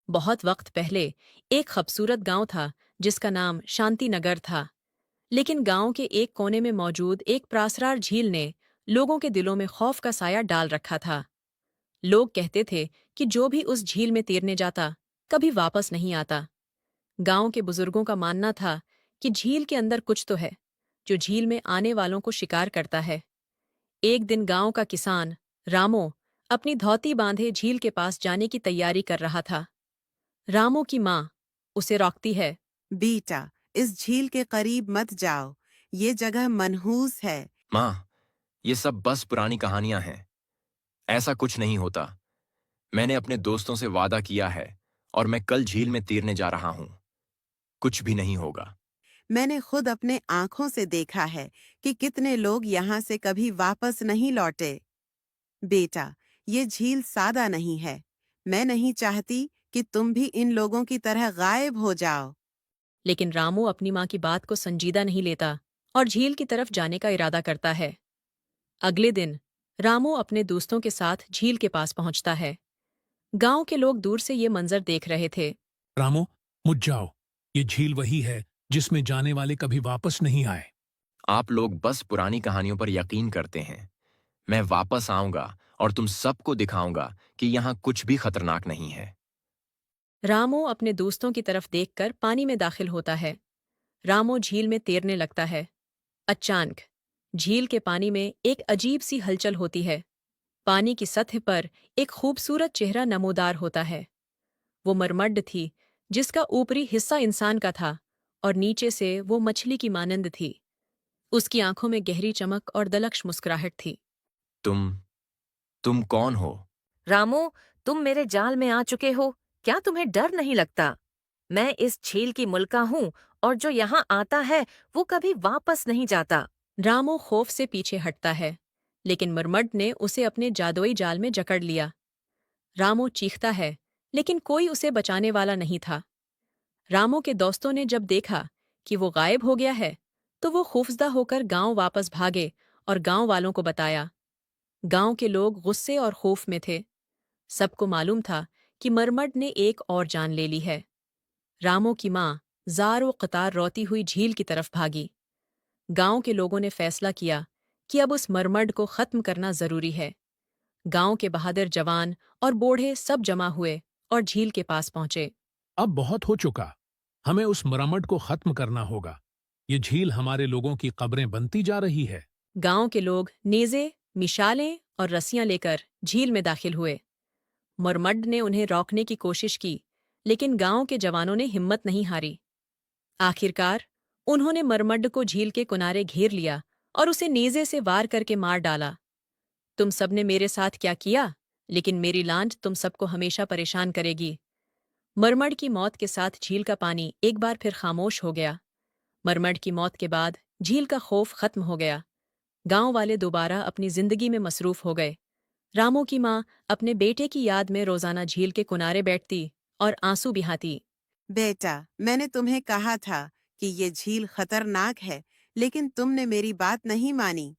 बहुत वक्त पहले एक खूबसूरत गांव था जिसका नाम शांति नगर था। लेकिन गांव के एक कोने में मौजूद एक प्रासरार झील ने लोगों के दिलों में खौफ का साया डाल रखा था। लोग कहते थे कि जो भी उस झील में तैरने जाता कभी वापस नहीं आता। गांव के बुजुर्गों का मानना था कि झील के अंदर कुछ तो है जो झील में आने वालों को शिकार करता है। एक दिन गांव का किसान रामो अपनी धोती बांधे झील के पास जाने की तैयारी कर रहा था। रामो की माँ उसे रोकती है। बेटा, इस झील के करीब मत जाओ। ये जगह मनहूस है। माँ, ये सब बस पुरानी कहानियां हैं। ऐसा कुछ नहीं होता। मैंने अपने दोस्तों से वादा किया है और मैं कल झील में तैरने जा रहा हूं। कुछ भी नहीं होगा। मैंने खुद अपने आंखों से देखा है कि कितने लोग यहाँ से कभी वापस नहीं लौटे। बेटा, ये झील सादा नहीं है। मैं नहीं चाहती कि तुम भी इन लोगों की तरह गायब हो जाओ। लेकिन रामू अपनी माँ की बात को संजीदा नहीं लेता और झील की तरफ जाने का इरादा करता है। अगले दिन रामू अपने दोस्तों के साथ झील के पास पहुंचता है। गांव के लोग दूर से ये मंजर देख रहे थे। रामो, मुझ जाओ। ये झील वही है जिसमें जाने वाले कभी वापस नहीं आए। आप लोग बस पुरानी कहानियों पर यकीन करते हैं। मैं वापस आऊंगा और तुम सबको दिखाऊंगा कि यहाँ कुछ भी खतरनाक नहीं है। रामू अपने दोस्तों की तरफ देखकर पानी में दाखिल होता है। रामू झील में तैरने लगता है। अचानक झील के पानी में एक अजीब सी हलचल होती है। पानी की सतह पर एक खूबसूरत चेहरा नमोदार होता है। वो मरमड्ड थी जिसका ऊपरी हिस्सा इंसान का था और नीचे से वो मछली की मानंद थी। उसकी आंखों में गहरी चमक और दलक्ष मुस्कुराहट थी। तुम तुम कौन हो? रामू, तुम मेरे जाल में आ चुके हो। क्या तुम्हें डर नहीं लगता? मैं इस झील की मुल्का हूँ और जो यहाँ आता है वो कभी वापस नहीं जाता। रामो खौफ से पीछे हटता है, लेकिन मरमड्ड ने उसे अपने जादुई जाल में जकड़ लिया। रामो चीखता है, लेकिन कोई उसे बचाने वाला नहीं था। रामो के दोस्तों ने जब देखा कि वो गायब हो गया है, तो वो खौफजदा होकर गांव वापस भागे और गांव वालों को बताया। गांव के लोग गुस्से और खौफ में थे। सबको मालूम था कि मरमड ने एक और जान ले ली है। रामो की माँ जार व कतार रोती हुई झील की तरफ भागी। गांव के लोगों ने फैसला किया कि अब उस मरमड को खत्म करना जरूरी है। गांव के बहादुर जवान और बूढ़े सब जमा हुए और झील के पास पहुंचे। अब बहुत हो चुका। हमें उस मरम्मत को खत्म करना होगा। ये झील हमारे लोगों की कब्रें बनती जा रही है। गांव के लोग नेज़े, मिशालें और रस्सियां लेकर झील में दाखिल हुए। मरमड ने उन्हें रोकने की कोशिश की, लेकिन गांव के जवानों ने हिम्मत नहीं हारी। आखिरकार उन्होंने मरमड को झील के किनारे घेर लिया और उसे नेज़े से वार करके मार डाला। तुम सबने मेरे साथ क्या किया, लेकिन मेरी लांट तुम सबको हमेशा परेशान करेगी। मरमड की मौत के साथ झील का पानी एक बार फिर खामोश हो गया। मरमड की मौत के बाद झील का खौफ खत्म हो गया। गांव वाले दोबारा अपनी जिंदगी में मसरूफ हो गए। रामू की माँ अपने बेटे की याद में रोजाना झील के किनारे बैठती और आंसू बहाती। बेटा, मैंने तुम्हें कहा था कि ये झील खतरनाक है, लेकिन तुमने मेरी बात नहीं मानी।